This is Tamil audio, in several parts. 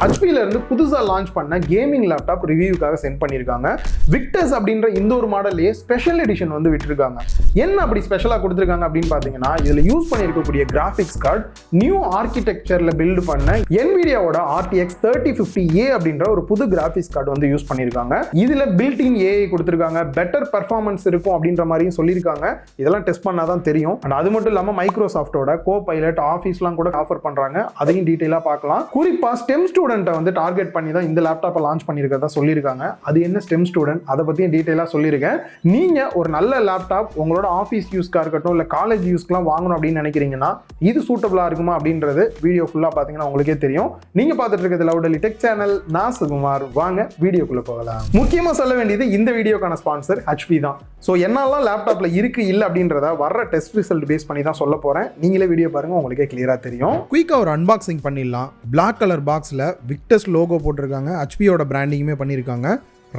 ஹச்பில இருந்து புதுசா லான்ச் பண்ண கேமிங் லேப்டாப் ரிவ்யூக்காக சென்ட் பண்ணிருக்காங்க. விக்டஸ் அப்படின்ற இந்த ஒரு மாடல்லையே ஸ்பெஷல் எடிஷன் வந்து விட்டுருக்காங்க. என்ன அப்படி ஸ்பெஷலா கொடுத்துருக்காங்க அப்படின்னு பாத்தீங்கன்னா, இதுல யூஸ் பண்ணிருக்கக்கூடிய கிராபிக்ஸ் கார்டு நியூ ஆர்கிடெக்சர்ல பில்ட் பண்ண Nvidiaவோட RTX 3050A அப்படின்ற ஒரு புது கிராபிக்ஸ் கார்டு வந்து யூஸ் பண்ணிருக்காங்க. இதுல பில்ட் இன் AI கொடுத்துருக்காங்க, பெட்டர் பெர்ஃபார்மன்ஸ் இருக்கும் அப்படின்ற மாதிரியும் சொல்லியிருக்காங்க. இதெல்லாம் டெஸ்ட் பண்ணாதான் தெரியும். அண்ட் அது மட்டும் இல்லாம மைக்ரோசாஃப்டோட கோபைலட் ஆஃபீஸ்லாம் கூட ஆஃபர் பண்றாங்க. அதையும் டீடைலா பார்க்கலாம். குறிப்பா ஸ்டெம் ஸ்டூடெண்ட்டை வந்து டார்கெட் பண்ணி தான் இந்த லேப்டாப்பை லான்ச் பண்ணியிருக்கிறதா சொல்லியிருக்காங்க. அது என்ன ஸ்டெம் ஸ்டூடெண்ட், அதை பற்றியும் டீட்டெயிலாக சொல்லியிருக்கேன். நீங்கள் ஒரு நல்ல லேப்டாப் உங்களோட ஆஃபீஸ் யூஸ்க்காக இருக்கட்டும் இல்லை காலேஜ் யூஸ்க்குலாம் வாங்கணும் அப்படின்னு நினைக்கிறீங்கன்னா இது சூட்டபிளாக இருக்குமா அப்படின்றது வீடியோ ஃபுல்லாக பார்த்தீங்கன்னா உங்களுக்கே தெரியும். நீங்கள் பார்த்துட்டு இருக்கிறது லவுடலி டெக் சேனல். நான் சுகுமார். வாங்க வீடியோக்குள்ளே போகலாம். முக்கியமாக சொல்ல வேண்டியது இந்த வீடியோக்கான ஸ்பான்சர் HP தான். ஸோ என்னெல்லாம் லேப்டாப்பில் இருக்குது இல்லை அப்படின்றத வர்ற டெஸ்ட் ரிசல்ட் பேஸ் பண்ணி தான் சொல்ல போகிறேன். நீங்களே வீடியோ பாருங்கள், உங்களுக்கே கிளியராக தெரியும். குயிக்காக ஒரு அன்பாக்சிங் பண்ணிடலாம். பிளாக் கலர் பாக்ஸில் விக்டஸ் லோகோ போட்டிருக்காங்க, ஹச்பியோட பிராண்டிங்குமே பண்ணியிருக்காங்க.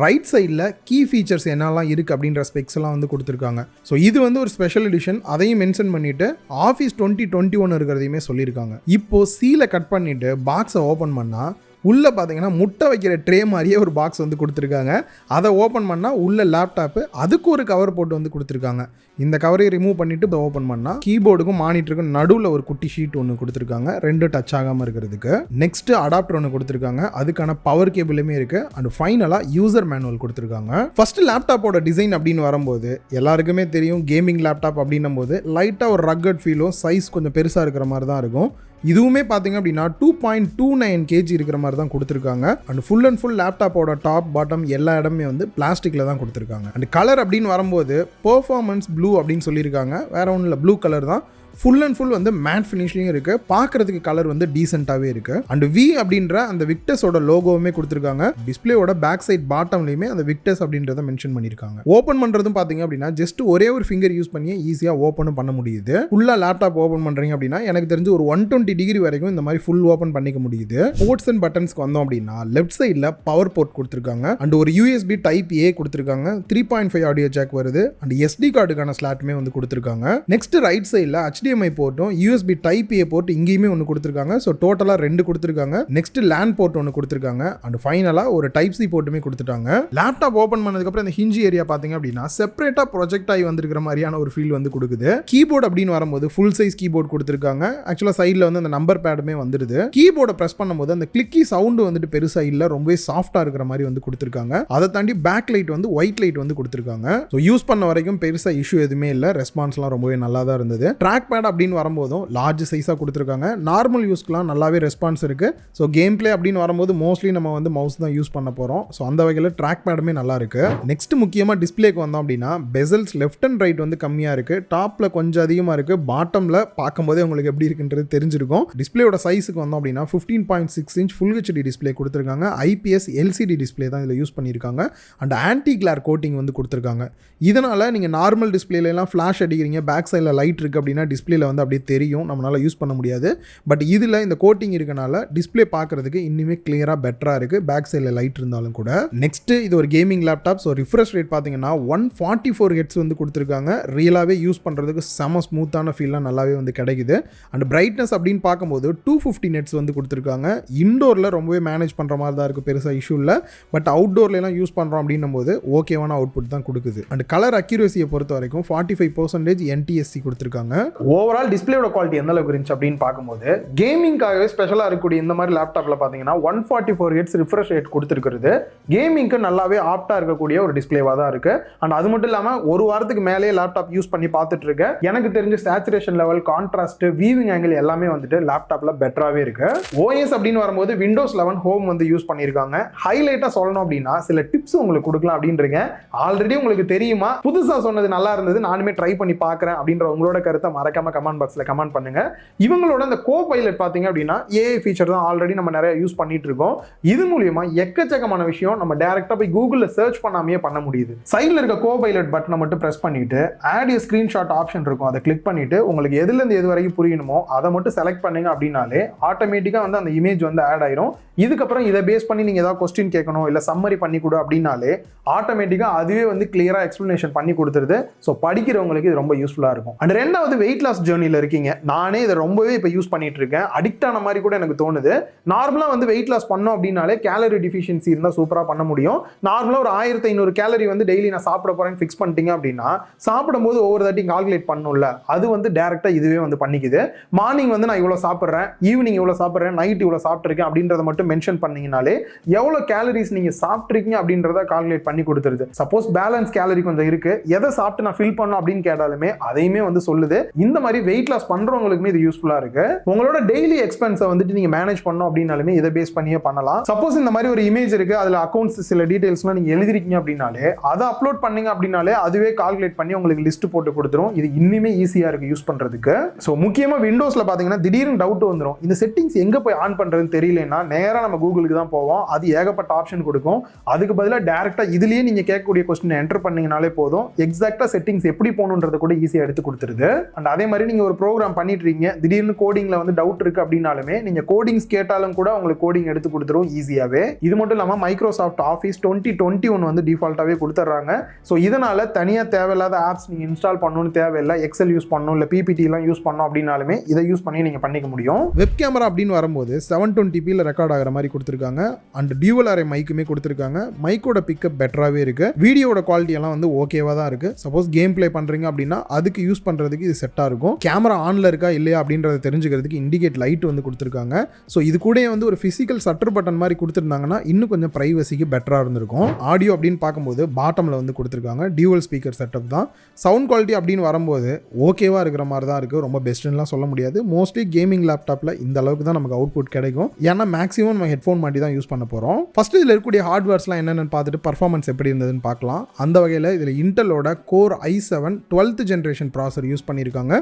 ரைட் சைடில் கீ ஃபீச்சர்ஸ் என்னெல்லாம் இருக்குது அப்படின்ற ஸ்பெக்ஸ் எல்லாம் வந்து கொடுத்துருக்காங்க. ஸோ இது வந்து ஒரு ஸ்பெஷல் எடிஷன், அதையும் மென்ஷன் பண்ணிவிட்டு ஆஃபீஸ் 2021 இருக்கிறதையுமே சொல்லியிருக்காங்க. இப்போது சீலை கட் பண்ணிவிட்டு பாக்ஸை ஓப்பன் பண்ணால் உள்ளே பார்த்தீங்கன்னா முட்டை வைக்கிற ட்ரே மாதிரியே ஒரு பாக்ஸ் வந்து கொடுத்துருக்காங்க. அதை ஓப்பன் பண்ணால் உள்ள லேப்டாப்பு, அதுக்கு ஒரு கவர் போட்டு வந்து கொடுத்துருக்காங்க. இந்த கவரை ரிமூவ் பண்ணிவிட்டு இப்போ ஓப்பன் பண்ணால் கீபோர்டுக்கும் மானிட்டருக்கும் நடுவில் ஒரு குட்டி ஷீட் ஒன்று கொடுத்துருக்காங்க, ரெண்டு டச் ஆகாமல் இருக்கிறதுக்கு. நெக்ஸ்ட்டு அடாப்டர் ஒன்று கொடுத்துருக்காங்க, அதுக்கான பவர் கேபிளுமே இருக்குது. அண்ட் ஃபைனலாக யூசர் மேனுவல் கொடுத்துருக்காங்க. ஃபஸ்ட்டு லேப்டாப்போட டிசைன் அப்படின்னு வரும்போது எல்லாருக்குமே தெரியும், கேமிங் லேப்டாப் அப்படின்னும் போது லைட்டாக ஒரு ரக்கட் ஃபீலும் சைஸ் கொஞ்சம் பெருசாக இருக்கிற மாதிரி தான் இருக்கும். இதுவுமே பார்த்தீங்க அப்படின்னா 2.29 kg இருக்கிற மாதிரி தான் கொடுத்துருக்காங்க. அண்ட் ஃபுல் அண்ட் ஃபுல் லேப்டாப்போட டாப் பாட்டம் எல்லா இடமே வந்து பிளாஸ்டிக்கில் தான் கொடுத்துருக்காங்க. அண்ட் கலர் அப்படின்னு வரும்போது பெர்ஃபார்மன்ஸ் ப்ளூ அப்படின்னு சொல்லியிருக்காங்க. வேற ஒன்றும் இல்லை, ப்ளூ கலர் தான். ஃபுல் அண்ட் ஃபுல் வந்து மேட் ஃபினிஷ்லையும் இருக்குது, பார்க்குறதுக்கு கலர் வந்து டீசெண்டாகவே இருக்குது. அண்ட் வி அப்படின்ற அந்த விக்டஸோட லோகோவுமே கொடுத்துருக்காங்க. டிஸ்பிளேயோட பேக் சைட் பாட்டம்லையுமே அந்த விக்டஸ் அப்படின்றத மென்ஷன் பண்ணியிருக்காங்க. ஓப்பன் பண்ணுறதும் பார்த்தீங்க அப்படின்னா ஜஸ்ட் ஒரே ஒரு ஃபிங்கர் யூஸ் பண்ணி ஈஸியாக ஓப்பனும் பண்ண முடியுது. ஃபுல்லாக லேப்டாப் ஓப்பன் பண்ணுறீங்க அப்படின்னா எனக்கு தெரிஞ்சு ஒரு 120 டிகிரி வரைக்கும் இந்த மாதிரி ஃபுல் ஓப்பன் பண்ணிக்க முடியுது. போர்ட்ஸ் அண்ட் பட்டன்ஸ்க்கு வந்தோம் அப்படின்னா லெஃப்ட் சைடில் பவர் போர்ட் கொடுத்துருக்காங்க. அண்ட் ஒரு USB Type A கொடுத்துருக்காங்க. 3.5 ஆடியோ ஜாக் வருது. அண்ட் SD கார்டுக்கான ஸ்லாட்டுமே வந்து கொடுத்துருக்காங்க. நெக்ஸ்ட் ரைட் சைடில் HDMI போர்ட்டும் USB Type A போர்ட் இங்கேயுமே ஒன்று கொடுத்துருக்காங்க. ஸோ டோட்டலாக 2 கொடுத்துருக்காங்க. நெக்ஸ்ட் LAN போர்ட் ஒன்று கொடுத்துருக்காங்க. அண்ட் ஃபைனலாக ஒரு Type C போர்ட்டுமே கொடுத்துட்டாங்க. லேப்டாப் ஓப்பன் பண்ணதுக்கப்புறம் இந்த ஹிஞ்சி ஏரியா பார்த்தீங்க அப்படின்னா செப்பரேட்டாக ப்ரொஜெக்ட் ஆகி வந்திருக்கிற மாதிரியான ஒரு ஃபீல் வந்து கொடுக்குது. கீபோர்டு அப்படின்னு வரும்போது ஃபுல் சைஸ் கீபோர்டு கொடுத்துருக்காங்க. ஆக்சுவலாக சைடில் வந்து அந்த நம்பர் பேடுமே வந்துடுது. கீபோர்டை ப்ரெஸ் பண்ணும்போது அந்த கிளிக்கி சவுண்டு வந்துட்டு பெருசாக இல்லை, ரொம்பவே சாஃப்டாக இருக்கிற மாதிரி வந்து கொடுத்துருக்காங்க. அதை தாண்டி பேக் லைட் வந்து ஒயிட் லைட் வந்து கொடுத்துருக்காங்க. ஸோ யூஸ் பண்ண வரைக்கும் பெருசாக இஷ்யூ எதுவுமே இல்லை, ரெஸ்பான்ஸ்லாம் ரொம்பவே நல்லா தான் இருந்தது. ட்ராக் பேட் அப்படின்னு வரும்போதும் லார்ஜ் சைஸாக கொடுத்துருக்காங்க. நார்மல் யூஸ்க்குலாம் நல்லாவே ரெஸ்பான்ஸ் இருக்குது. ஸோ கேம் பிளே அப்படின்னு வரும்போது மோஸ்ட்லி நம்ம வந்து மவுஸ் தான் யூஸ் பண்ண போகிறோம். ஸோ அந்த வகையில் ட்ராக் பேடுமே நல்லா இருக்குது. நெக்ஸ்ட் முக்கியமாக டிஸ்பிளேக்கு வந்தோம் அப்படின்னா பெசல்ஸ் லெஃப்ட் அண்ட் ரைட் வந்து கம்மியாக இருக்குது, டாப்பில் கொஞ்சம் அதிகமாக இருக்குது. பாட்டமில் பார்க்கும்போதே உங்களுக்கு எப்படி இருக்குன்றது தெரிஞ்சிருக்கும். டிஸ்பிளேயோட சைஸுக்கு வந்தோம் அப்படின்னா 15.6 inch ஃபுல் HD டிஸ்பிளே கொடுத்துருக்காங்க. IPS LCD டிஸ்பிளே தான் இதில் யூஸ் பண்ணியிருக்காங்க. அண்ட் ஆன்டி கிளார் கோட்டிங் வந்து கொடுத்துருக்காங்க. இதனால் நீங்கள் நார்மல் டிஸ்பிளேலாம் ஃப்ளாஷ் அடிக்கிறீங்க, பேக் சைடில் லைட் இருக்குது அப்படின்னா டிஸ்பிளேல வந்து அப்படியே தெரியும், நம்மளால் யூஸ் பண்ண முடியாது. பட் இதில் இந்த கோட்டிங் இருக்கனால டிஸ்பிளே பார்க்குறதுக்கு இன்னுமே கிளியராக பெட்டராக இருக்குது, பேக் சைடில் லைட் இருந்தாலும் கூட. நெக்ஸ்ட்டு இது ஒரு gaming laptop. So refresh rate பார்த்தீங்கன்னா 144 Hz வந்து கொடுத்துருக்காங்க. ரியலாகவே யூஸ் பண்ணுறதுக்கு செம ஸ்மூத்தான ஃபீல்லாம் நல்லாவே வந்து கிடைக்குது. அண்ட் பிரைட்னஸ் அப்படின்னு பார்க்கும்போது 250 nits வந்து கொடுத்துருக்காங்க. இண்டோரில் ரொம்பவே மேனேஜ் பண்ணுற மாதிரி தான் இருக்குது, பெருசாக இஷ்யூ இல்லை. பட் அவுட்டோர்லாம் யூஸ் பண்ணுறோம் அப்படின்னும் போது ஓகேவான அவுட்புட் தான் கொடுக்குது. அண்ட் கலர் அக்யூரேசியை பொறுத்த வரைக்கும் 45% NTSC கொடுத்துருக்காங்க. ஓவரால் டிஸ்பிளேயோட குவாலிட்டி எந்த அளவுக்கு இருந்துச்சு அப்படின்னு பார்க்கும்போது கேமிங்காகவே ஸ்பெஷலாக இருக்கக்கூடிய இந்த மாதிரி லேப்டாப்பில் பார்த்தீங்கன்னா 144 Hz ரிஃப்ரெஷ் ரேட் கொடுத்துருக்கிறது கேமிங்க்கு நல்லாவே ஆப்டாக இருக்கக்கூடிய ஒரு டிஸ்பிளேவாக தான் இருக்குது. அண்ட் அது மட்டும் இல்லாமல் ஒரு வாரத்துக்கு மேலே லேப்டாப் யூஸ் பண்ணி பார்த்துட்டு இருக்கேன். எனக்கு தெரிஞ்ச saturation level, contrast, weaving angle எல்லாமே வந்துட்டு லேப்டாப்பில் பெட்டராகவே இருக்கு. OS அப்படின்னு வரும்போது Windows 11 ஹோம் வந்து யூஸ் பண்ணியிருக்காங்க. ஹைலைட்டாக சொல்லணும் அப்படின்னா சில டிப்ஸ் உங்களுக்கு கொடுக்கலாம் அப்படின்றீங்க. ஆல்ரெடி உங்களுக்கு தெரியுமா, புதுசாக சொன்னது நல்லா இருந்தது, நானுமே ட்ரை பண்ணி பார்க்குறேன் அப்படின்ற உங்களோட கருத்தை மறக்காம கமெண்ட் பாக்ஸில் கமெண்ட் பண்ணுங்க. இவங்களோட இந்த கோபைலட் பார்த்தீங்க அப்படின்னா AI ஃபீச்சர் தான் ஆல்ரெடி நம்ம நிறைய யூஸ் பண்ணிட்டு இருக்கோம். இது மூலியமா எக்கச்சக்கமான விஷயம் நம்ம டைரக்டா போய் கூகுளில் சர்ச் பண்ணாமே பண்ண முடியுது. சைடில் இருக்க கோபைலட் பட்டனை மட்டும் பிரஸ் பண்ணிட்டு ஆட் ஏ ஸ்கிரீன்ஷாட் ஆப்ஷன் இருக்கும், அதை கிளிக் பண்ணிட்டு உங்களுக்கு எதுலேருந்து எது வரைக்கும் புரியணுமோ அதை மட்டும் செலக்ட் பண்ணுங்க அப்படின்னாலே ஆட்டோமேட்டிக்காக வந்து அந்த இமேஜ் வந்து ஆட் ஆயிரும். இதுக்கப்புறம் இதை பேஸ் பண்ணி நீங்கள் ஏதாவது கொஸ்டின் கேட்கணும் இல்லை சம்மரி பண்ணி கொடு அப்படின்னாலே ஆட்டோமேட்டிக்காக அதுவே வந்து கிளியராக எக்ஸ்பிளனேஷன் பண்ணி கொடுத்துருது. ஸோ படிக்கிறவங்களுக்கு இது ரொம்ப யூஸ்ஃபுல்லாக இருக்கும். அண்ட் ரெண்டாவது வெயிட் லாஸ் லாஸ் ஜேர்னியில் இருக்கீங்க, நானே இதை ரொம்பவே இப்போ யூஸ் பண்ணிட்டு இருக்கேன், அடிக்ட் ஆன மாதிரி கூட எனக்கு தோணுது. நார்மலாக வந்து வெயிட் லாஸ் பண்ணோம் அப்படின்னாலே கேலரி டிஃபிஷியன்சி இருந்தால் சூப்பராக பண்ண முடியும். நார்மலாக ஒரு 1500 கேலரி வந்து டெய்லி நான் சாப்பிட போறேன்னு ஃபிக்ஸ் பண்ணிட்டீங்க அப்படின்னா சாப்பிடும்போது ஒவ்வொரு தாட்டி கால்குலேட் பண்ணணும்ல, அது வந்து டேரெக்டாக இதுவே வந்து பண்ணிக்குது. மார்னிங் வந்து நான் இவ்வளோ சாப்பிட்றேன், ஈவினிங் இவ்வளோ சாப்பிட்றேன், நைட் இவ்வளோ சாப்பிட்ருக்கேன் அப்படின்றத மட்டும் மென்ஷன் பண்ணீங்கனாலே எவ்வளோ கேலரிஸ் நீங்கள் சாப்பிட்ருக்கீங்க அப்படின்றத கால்குலேட் பண்ணி கொடுத்துருது. சப்போஸ் பேலன்ஸ் கேலரி கொஞ்சம் இருக்கு, எதை சாப்பிட்டு நான் ஃபில் பண்ணணும் அப்படின்னு கேட்டாலுமே அதையுமே வந்து சொல்லுது. இந்த மாதிரி வெயிட் லாஸ் பண்றவங்களுக்குமே இது யூஸ்ஃபுல்லா இருக்கு. உங்களோட டெய்லி எக்ஸ்பென்ஸை வந்துட்டு நீங்க மேனேஜ் பண்ணணும் அப்படின்னாலுமே இதை பேஸ் பண்ணியே பண்ணலாம். சப்போஸ் இந்த மாதிரி ஒரு இமேஜ் இருக்கு, அதுல அக்கௌண்ட்ஸ் சில டீடைல்ஸ்லாம் நீங்க எழுதிருக்கீங்க அப்படின்னாலே அதை அப்லோட் பண்ணீங்க அப்படின்னாலே அதுவே கால்குலேட் பண்ணி உங்களுக்கு லிஸ்ட் போட்டு கொடுத்துரும். இது இன்னுமே ஈஸியா இருக்கு யூஸ் பண்றதுக்கு. ஸோ முக்கியமா விண்டோஸ்ல பாத்தீங்கன்னா திடீர்னு டவுட் வந்துடும், இந்த செட்டிங்ஸ் எங்க போய் ஆன் பண்றதுன்னு தெரியலன்னா நேரா நம்ம கூகுளுக்கு தான் போவோம். அது ஏகப்பட்ட ஆப்ஷன் கொடுக்கும். அதுக்கு பதிலாக டைரக்டா இதுலயே நீங்க கேட்கக்கூடிய கொஸ்டின் என்டர் பண்ணீங்கனாலே போதும், எக்ஸாக்டா செட்டிங்ஸ் எப்படி போகணுன்றத கூட ஈஸியா எடுத்து கொடுத்துருது. அண்ட் அதே மாதிரி நீங்க ஒரு ப்ரோக்ராம் பண்ணிட்டு இருக்கீங்க, திடீர்னு கோடிங்ல வந்து டவுட் இருக்கு அப்படின்னாலுமே நீங்க கோடிங்ஸ் கேட்டாலும் கூட உங்களுக்கு கோடிங் எடுத்து கொடுத்துரும் ஈஸியாவே. இது மட்டும் இல்லாம மைக்ரோசாஃப்ட் ஆஃபீஸ் 2021 வந்து டிஃபால்ட்டாவே கொடுத்துறாங்க. ஸோ இதனால தனியா தேவையில்லாத ஆப்ஸ் நீங்க இன்ஸ்டால் பண்ணணும்னு தேவையில்லை. எக்ஸல் யூஸ் பண்ணணும், இல்லை பிபிடி எல்லாம் யூஸ் பண்ணணும் அப்படின்னாலுமே இதை யூஸ் பண்ணி நீங்க பண்ணிக்க முடியும். வெப் கேமரா அப்படின்னு வரும்போது 720p ரெக்கார்ட் ஆகிற மாதிரி கொடுத்துருக்காங்க. அண்ட் டியூவல் அரே மைக்குமே கொடுத்துருக்காங்க. மைக்கோட பிக்கப் பெட்டராகவே இருக்கு. வீடியோட குவாலிட்டி எல்லாம் வந்து ஓகேவா தான் இருக்கு. சப்போஸ் கேம் பிளே பண்றீங்க அப்படின்னா அதுக்கு யூஸ் பண்றதுக்கு இது செட்டா இருக்கும். கேமரா ஆன்ல இருக்கா இல்லையா அப்படின்றத தெரிஞ்சுக்கிறதுக்கு இண்டிகேட் லைட் வந்து கொடுத்துருக்காங்க. ஸோ இது கூட வந்து ஒரு பிசிக்கல் சட்டர் பட்டன் மாதிரி கொடுத்துருந்தாங்கன்னா இன்னும் கொஞ்சம் பிரைவசிக்கு பெட்டரா இருந்திருக்கும். ஆடியோ அப்படின்னு பார்க்கும்போது பாட்டம்ல வந்து கொடுத்துருக்காங்க. டியூவல் ஸ்பீக்கர் செட்டப் தான். சவுண்ட் குவாலிட்டி அப்படின்னு வரும்போது ஓகேவா இருக்கிற மாதிரி தான் இருக்கு. ரொம்ப பெஸ்ட்லாம் சொல்ல முடியாது. மோஸ்ட்லி கேமிங் லேப்டாப்ல இந்த அளவுக்கு தான் நமக்கு அவுட்புட் கிடைக்கும். ஏன்னா மேக்ஸிமம் நம்ம ஹெட்ஃபோன் மாட்டி தான் யூஸ் பண்ண போறோம். ஃபர்ஸ்ட் இதுல இருக்கக்கூடிய ஹார்ட்வேர்ஸ்லாம் என்னென்னு பார்த்துட்டு பர்ஃபார்மன்ஸ் எப்படி இருந்ததுன்னு பார்க்கலாம். அந்த வகையில் இதில் இன்டெலோட core i7 12th generation processor use பண்ணியிருக்காங்க.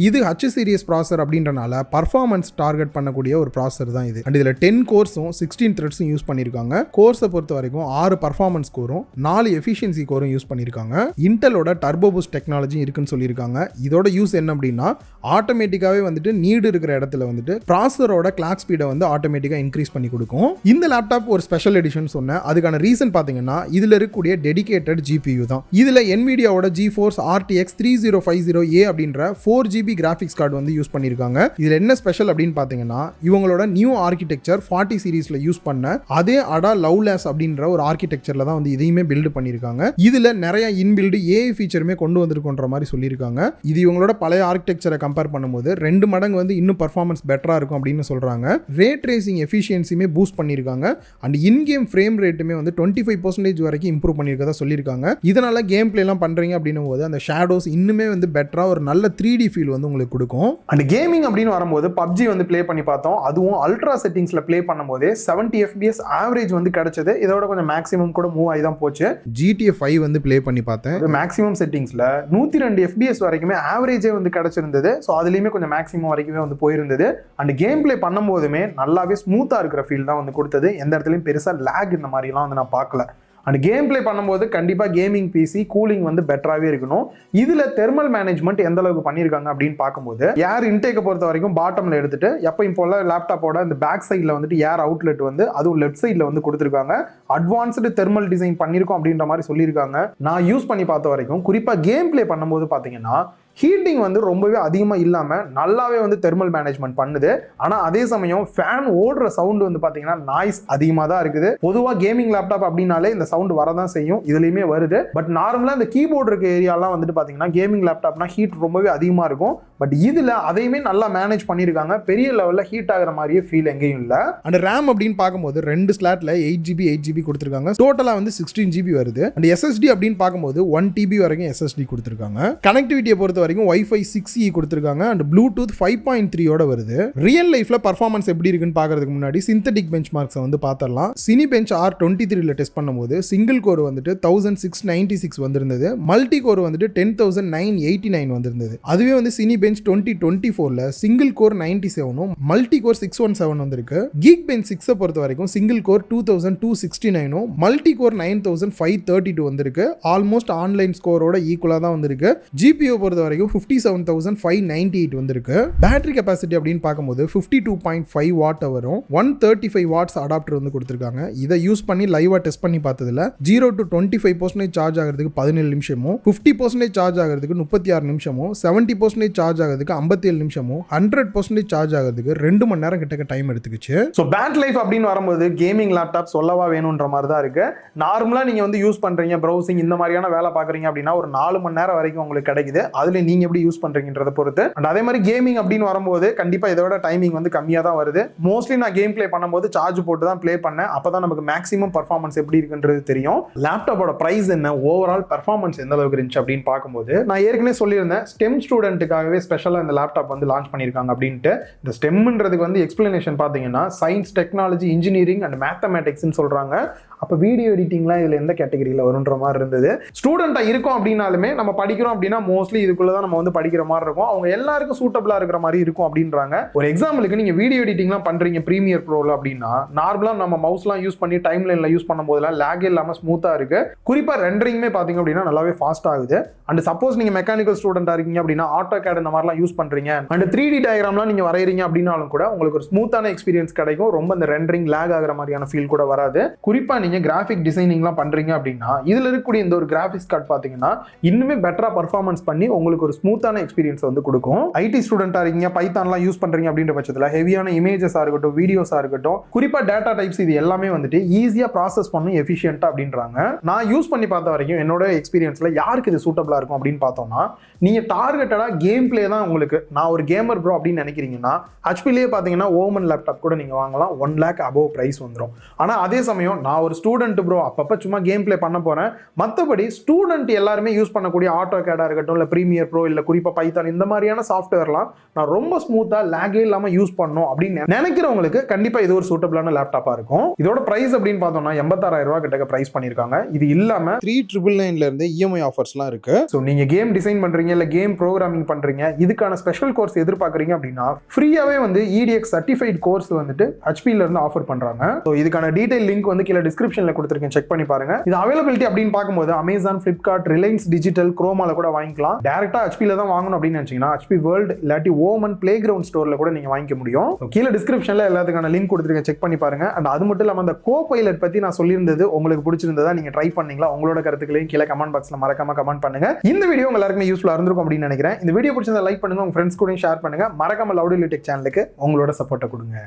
இது H சீரிஸ் ப்ராசர் அப்படின்றனால பர்ஃபார்மன்ஸ் டார்கெட் பண்ணக்கூடிய ஒரு ப்ராசர் தான் இது. அண்ட் இதில் 10 கோர்ஸும் 16 த்ரெட்ஸும் யூஸ் பண்ணியிருக்காங்க. கோர்ஸை பொறுத்த வரைக்கும் 6 பர்ஃபார்மன்ஸ் கோரும் 4 எஃபிஷியன்சி கோரும் யூஸ் பண்ணியிருக்காங்க. இன்டெலோட டர்போ பூஸ்ட் டெக்னாலஜி இருக்குன்னு சொல்லியிருக்காங்க. இதோட யூஸ் என்ன அப்படின்னா ஆட்டோமேட்டிக்காவே வந்துட்டு நீடு இருக்கிற இடத்துல வந்துட்டு ப்ராசரோட கிளாக் ஸ்பீடை வந்து ஆட்டோமேட்டிக்காக இன்க்ரீஸ் பண்ணி கொடுக்கும். இந்த லேப்டாப் ஒரு ஸ்பெஷல் எடிஷன் சொன்னேன். அதுக்கான ரீசன் பார்த்தீங்கன்னா இதில் இருக்கக்கூடிய டெடிகேட்டட் GPU தான். இதில் Nvidiaவோட GeForce RTX 3050A அப்படின்ற 4GB கிராஃபிக்ஸ் கார்டு வந்து யூஸ் பண்ணியிருக்காங்க. இதில் என்ன ஸ்பெஷல் அப்படின்னு பார்த்தீங்கன்னா இவங்களோட நியூ ஆர்கிடெக்சர் 40 சீரீஸில் யூஸ் பண்ண அதே Ada Lovelace அப்படின்ற ஒரு ஆர்கிடெக்சரில் தான் வந்து இதையுமே பில்டு பண்ணியிருக்காங்க. இதில் நிறைய இன்பில்டு AI ஃபீச்சருமே கொண்டு வந்திருக்குன்ற மாதிரி சொல்லியிருக்காங்க. இது இவங்களோட பழைய ஆர்கிடெக்சரை கம்பேர் பண்ணும்போது 2 மடங்கு வந்து இன்னும் பர்ஃபார்மன்ஸ் பெட்டராக இருக்கும் அப்படின்னு சொல்கிறாங்க. ரே ட்ரேசிங் எஃபிஷியன்சியுமே பூஸ்ட் பண்ணியிருக்காங்க. அண்ட் இன்கேம் ஃப்ரேம் ரேட்டுமே வந்து 25% வரைக்கும் இம்ப்ரூவ் பண்ணியிருக்கதா சொல்லியிருக்காங்க. இதனால கேம் பிளேலாம் பண்றீங்க அப்படின்னும் போது அந்த ஷேடோஸ் இன்னுமே வந்து பெட்டரா ஒரு நல்ல 3D ஃபீல் வந்து உங்களுக்கு கொடுக்கும். அண்ட் கேமிங் அப்படின்னு வரும்போது PUBG வந்து ப்ளே பண்ணி பார்த்தோம். அதுவும் அல்ட்ரா செட்டிங்ஸ்ல ப்ளே பண்ணும்போது 70 FPS ஆவரேஜ் வந்து கிடைச்சது. இதோட கொஞ்சம் மேக்ஸிமம் கூட மூவ் ஆகி தான் போச்சு. GTA 5 வந்து ப்ளே பண்ணி பார்த்தேன். மேக்ஸிமம் செட்டிங்ஸ்ல 102 FPS வரைக்குமே ஆவரேஜே வந்து கிடைச்சிருந்தது. ஸோ அதுலயுமே கொஞ்சம் மேக்ஸிமம் வரைக்குமே வந்து போயிருந்தது. அண்ட் கேம் பிளே பண்ணும் போதுமே நல்லாவே ஸ்மூத்தா இருக்கிற ஃபீல் தான் வந்து கொடுத்தது. எந்த இடத்துலையும் பெருசா லேக் இந்த மாதிரிலாம் வந்து நான் பார்க்கல. அண்ட் கேம் பிளே பண்ணும்போது கண்டிப்பாக கேமிங் பிசி கூலிங் வந்து பெட்டராகவே இருக்கணும். இதில் தெர்மல் மேனேஜ்மெண்ட் எந்த அளவுக்கு பண்ணியிருக்காங்க அப்படின்னு பார்க்கும்போது ஏர் இன்டேக்கை பொறுத்த வரைக்கும் பாட்டமில் எடுத்துட்டு எப்பயும் போல லேப்டாப்போட இந்த பேக் சைடில் வந்துட்டு ஏர் அவுட்லெட் வந்து அதுவும் லெஃப்ட் சைடில் வந்து கொடுத்துருக்காங்க. அட்வான்ஸ்டு தெர்மல் டிசைன் பண்ணியிருக்கோம் அப்படின்ற மாதிரி சொல்லியிருக்காங்க. நான் யூஸ் பண்ணி பார்த்த வரைக்கும் குறிப்பாக கேம் பிளே பண்ணும்போது பார்த்தீங்கன்னா ஹீட்டிங் வந்து ரொம்பவே அதிகமாக இல்லாமல் நல்லாவே வந்து தெர்மல் மேனேஜ்மெண்ட் பண்ணுது. ஆனால் அதே சமயம் ஃபேன் ஓடுற சவுண்டு வந்து பார்த்தீங்கன்னா நாய்ஸ் அதிகமாக தான் இருக்குது. பொதுவாக கேமிங் லேப்டாப் அப்படின்னாலே இந்த சவுண்டு வரதான் செய்யும், இதுலையுமே வருது. பட் நார்மலாக இந்த கீபோர்டு இருக்க ஏரியாலாம் வந்துட்டு பார்த்தீங்கன்னா கேமிங் லேப்டாப்னா ஹீட் ரொம்பவே அதிகமாக இருக்கும். பட் இதில் அதையுமே நல்லா மேனேஜ் பண்ணியிருக்காங்க. பெரிய லெவலில் ஹீட் ஆகிற மாதிரியே ஃபீல் எங்கேயும் இல்லை. அண்ட் ரேம் அப்படின்னு பார்க்கும்போது 2 ஸ்லாட்ல 8GB கொடுத்துருக்காங்க. டோட்டலாக வந்து 16GB வருது. அண்ட் SSD அப்படின்னு பார்க்கும்போது 1TB வரைக்கும் SSD கொடுத்துருக்காங்க. கனெக்டிவிட்டியை பொறுத்த வரைக்கும் Wi-Fi 6E கொடுத்திருக்காங்க and Bluetooth 5.3 ஓட வருது. ரியல் லைஃப்ல பர்ஃபார்மன்ஸ் எப்படி இருக்குன்னு பார்க்கிறதுக்கு முன்னாடி சிந்தட்டிக் பெஞ்ச்மார்க்ஸை வந்து பார்த்தரலாம். Cinebench R23ல டெஸ்ட் பண்ணும்போது சிங்கிள் கோர் வந்துட்டு 1696 வந்திருந்தது. மல்டி கோர் வந்துட்டு 10989 வந்திருந்தது. அதுவே வந்து Cinebench 2024ல சிங்கிள் கோர் 97ம் மல்டி கோர் 617 வந்திருக்கு. Geekbench 6 பொறுத்த வரைக்கும் சிங்கிள் கோர் 2269ம் மல்டி கோர் 9532 வந்திருக்கு. ஆல்மோஸ்ட் ஆன்லைன் ஸ்கோரோட ஈக்குவலா தான் வந்திருக்கு. GPU பொறுத்த வரைக்கும் வரைக்கும் 57,598 வந்திருக்கு. பேட்டரி கெப்பாசிட்டி அப்படின்னு பார்க்கும்போது 52.5 வாட் வரும். 135 வாட்ஸ் அடாப்டர் வந்து கொடுத்துருக்காங்க. இதை யூஸ் பண்ணி லைவா டெஸ்ட் பண்ணி பார்த்ததுல 0 to 25% சார்ஜ் ஆகிறதுக்கு 17 நிமிஷமும், 50% சார்ஜ் ஆகிறதுக்கு 36 நிமிஷமும், 70% சார்ஜ் ஆகிறதுக்கு 57 நிமிஷமும், 100% சார்ஜ் ஆகிறதுக்கு 2 மணி நேரம் கிட்ட டைம் எடுத்துக்கிச்சு. ஸோ பேட்டரி லைஃப் அப்படின்னு வரும்போது கேமிங் லேப்டாப் சொல்லவா வேணுன்ற மாதிரி தான் இருக்கு. நார்மலா நீங்க வந்து யூஸ் பண்றீங்க, ப்ரௌசிங் இந்த மாதிரியான வேலை பாக்குறீங்க அப்படின்னா ஒரு 4 மணி நேரம் வரைக்கும் உங்களுக்கு கிடைக்குது. அதுல நீங்க எப்படி யூஸ் பண்றீங்கன்றத பொறுத்து. அண்ட் அதே மாதிரி கேமிங் அப்படின்னு வரும்போது கண்டிப்பா இதோட டைமிங் வந்து கம்மியா தான் வருது. மோஸ்ட்லி நான் கேம் பிளே பண்ணும்போது சார்ஜ் போட்டு தான் பிளே பண்ணேன். அப்பதான் நமக்கு மேக்ஸிமம் பர்ஃபார்மன்ஸ் எப்படி இருக்குன்றது தெரியும். லேப்டாப்போட பிரைஸ் என்ன, ஓவரால் பர்ஃபார்மன்ஸ் எந்த அளவுக்கு இருந்துச்சு அப்படின்னு பார்க்கும்போது நான் ஏற்கனவே சொல்லியிருந்தேன் ஸ்டெம் ஸ்டூடெண்ட்டுக்காகவே ஸ்பெஷலா இந்த லேப்டாப் வந்து லான்ச் பண்ணியிருக்காங்க அப்படின்ட்டு. இந்த ஸ்டெம்ன்றதுக்கு வந்து எக்ஸ்பிளனேஷன் பார்த்தீங்கன்னா சயின்ஸ், டெக்னாலஜி, இன்ஜினியரிங் அண்ட் மேத்தமேட்டிக்ஸ்னு சொல்றாங்க. அப்போ வீடியோ எடிட்டிங்லாம் இதில் எந்த கேட்டகரியில் வருன்ற மாதிரி இருந்தது. ஸ்டூடெண்ட்டாக இருக்கும் அப்படின்னாலுமே நம்ம படிக்கிறோம் அப்படின்னா மோஸ்ட்லி இதுக்குள்ள தான் நம்ம வந்து படிக்கிற மாதிரி இருக்கும். அவங்க எல்லாருக்கும் சூட்டபிளாக இருக்கிற மாதிரி இருக்கும் அப்படின்றாங்க. ஒரு எக்ஸாம்பிளுக்கு நீங்கள் வீடியோ எடிட்டிங்லாம் பண்ணுறீங்க ப்ரீமியர் ப்ரோவில் அப்படின்னா நார்மலாக நம்ம மவுஸ்லாம் யூஸ் பண்ணி டைம் லைனில் யூஸ் பண்ணும் போதெல்லாம் லேக் இல்லாமல் ஸ்மூத்தாக இருக்கு. குறிப்பாக ரெண்டரிங்குமே பார்த்தீங்க அப்படின்னா நல்லாவே ஃபாஸ்ட் ஆகுது. அண்ட் சப்போஸ் நீங்கள் மெக்கானிக்கல் ஸ்டூடெண்ட்டாக இருக்கீங்க அப்படின்னா ஆட்டோ கேட் இந்த மாதிரிலாம் யூஸ் பண்ணுறீங்க அண்ட் 3D டயக்ராம்லாம் நீங்கள் வரைகிறீங்க அப்படின்னாலும் கூட உங்களுக்கு ஒரு ஸ்மூத்தான எக்ஸ்பீரியன்ஸ் கிடைக்கும். ரொம்ப இந்த ரெண்டரிங் லேக் ஆகிற மாதிரியான ஃபீல் கூட வராது. குறிப்பாக நீங்க கிராஃபிக் டிசைனிங்லாம் பண்றீங்க அப்படின்னா இதுல இருக்கக்கூடிய இந்த ஒரு கிராஃபிக்ஸ் கார்டு பாத்தீங்கன்னா இன்னுமே பெட்டரா பர்ஃபார்மன்ஸ் பண்ணி உங்களுக்கு ஒரு ஸ்மூத்தான எக்ஸ்பீரியன்ஸ் வந்து கொடுக்கும். ஐடி ஸ்டூடெண்டா இருக்கீங்க, பைத்தான்லாம் யூஸ் பண்றீங்க அப்படின்ற பட்சத்தில் ஹெவியான இமேஜஸா இருக்கட்டும், வீடியோஸா இருக்கட்டும், குறிப்பா டேட்டா டைப்ஸ் இது எல்லாமே வந்துட்டு ஈஸியா ப்ராசஸ் பண்ணும் எஃபிஷியன்ட்டா அப்படின்றாங்க. நான் யூஸ் பண்ணி பார்த்த வரைக்கும் என்னோட எக்ஸ்பீரியன்ஸ்ல யாருக்கு இது சூட்டபிளா இருக்கும் அப்படின்னு பார்த்தோம்னா நீங்க டார்கெட்டடா கேம் பிளே தான் உங்களுக்கு, நான் ஒரு கேமர் ப்ரோ அப்படின்னு நினைக்கிறீங்கன்னா ஹெச்பிலேயே பாத்தீங்கன்னா ஓமன் லேப்டாப் கூட நீங்க வாங்கலாம். 1 lakh above பிரைஸ் வந்துடும். ஆனா அதே சமயம் நான் ஒரு ஸ்டூடெண்ட் ப்ரோ, அப்பப்போ சும்மா கேம் பிளே பண்ண போறேன், மற்றபடி ஸ்டூடெண்ட் எல்லாருமே யூஸ் பண்ணக்கூடிய ஆட்டோ கேடா இருக்கட்டும், இல்லை ப்ரீமியர் ப்ரோ, இல்லை குறிப்பாக பைத்தான் இந்த மாதிரியான சாஃப்ட்வேர்லாம் நான் ரொம்ப ஸ்மூத்தாக லேகே இல்லாமல் யூஸ் பண்ணணும் அப்படின்னு நினைக்கிறவங்களுக்கு கண்டிப்பாக இது ஒரு சூட்டபிளான லேப்டாப்பாக இருக்கும். இதோட பிரைஸ் அப்படின்னு பார்த்தோம்னா 86,000 ரூபா கிட்ட பிரைஸ் பண்ணியிருக்காங்க. இது இல்லாமல் 3,999 இருந்து இஎம்ஐ ஆஃபர்ஸ்லாம் இருக்கு. ஸோ நீங்க கேம் டிசைன் பண்றீங்க, இல்லை கேம் ப்ரோக்ராமிங் பண்றீங்க, இதுக்கான ஸ்பெஷல் கோர்ஸ் எதிர்பார்க்குறீங்க அப்படின்னா ஃப்ரீயாவே வந்து EDX சர்டிஃபைட் கோர்ஸ் வந்துட்டு ஹெச்பில இருந்து ஆஃபர் பண்றாங்க. ஸோ இதுக்கான டீடைல் லிங்க் வந்து கீழே டிஸ்கிரிப்ஷன்ல கொடுத்துருக்கேன், செக் பண்ணி பாருங்க. இது அவைலபிலிட்டி அப்படின்னு பார்க்கும்போது அமேசான், பிளிப்கார்ட், ரிலையன்ஸ் டிஜிட்டல், குரோமால கூட வாங்கிக்கலாம். டைரக்டா ஹெச்பில தான் வாங்கணும் அப்படின்னு நினைச்சீங்கன்னா ஹெச்பி வேர்ல்ட் இல்லாட்டி ஓமன் பிளே கிரவுண்ட் ஸ்டோர்ல கூட நீங்க வாங்கிக்க முடியும். கீழே டிஸ்கிரிப்ஷன்ல எல்லாத்துக்கான லிங்க் கொடுத்துருக்கேன், செக் பண்ணி பாருங்க. அண்ட் அது மட்டும் இல்லாம அந்த கோ பைலட் பத்தி நான் சொல்லியிருந்தது உங்களுக்கு பிடிச்சிருந்ததா, நீங்க ட்ரை பண்ணீங்களா? உங்களோட கருத்துக்களையும் கீழே கமெண்ட் பாக்ஸ்ல மறக்காம கமெண்ட் பண்ணுங்க. இந்த வீடியோ உங்க எல்லாருக்குமே யூஸ்ஃபுல்லா இருந்திருக்கும் அப்படின்னு நினைக்கிறேன். இந்த வீடியோ பிடிச்சிருந்தா லைக் பண்ணுங்க, உங்க ஃப்ரெண்ட்ஸ் கூட ஷேர் பண்ணுங்க. மறக்காம லவுட் டெக் சேனலுக்கு உங்களோட சப்போர்ட்டை கொடுங்க.